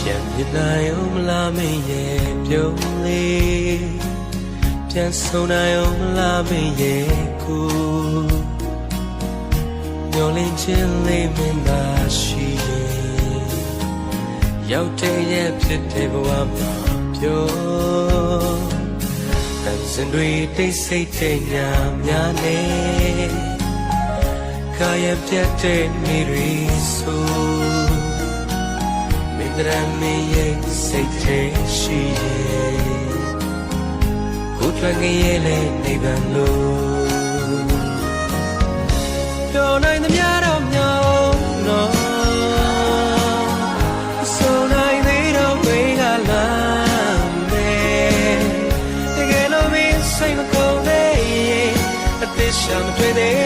ပြန်မြင်နိုင်အောင်မလားမင်းရဲ့ပြုံးလေးပြန်ဆုံးနိုင်အောင်မလားမင်းရဲ့ကိုမျောလင်းခြင်းလေးမင်းသာရှိရင်ရောက်တဲ့ရဲ့ဖြစ်တဲ့ဘဝမှာပြောတန်စင်တွေတိတ်ဆိတ်တဲ့ညများနဲ့ကာယပြတ်တဲ့နေရီဆိုမင်းတို့မင်းရဲ့စိတ်ထဲရှိရဲ့ကိုယ်ထွက်ငရဲ့လေနေဗန်လို့ပြောနိုင်သမျှတော့မြောက်နော်ဆိုနိုင်သေးတော့ဝေးကလာမယ်တကယ်လို့မင်းစိတ်မကုန်သေးရင်အသက်ရှောင်တွေ့သေး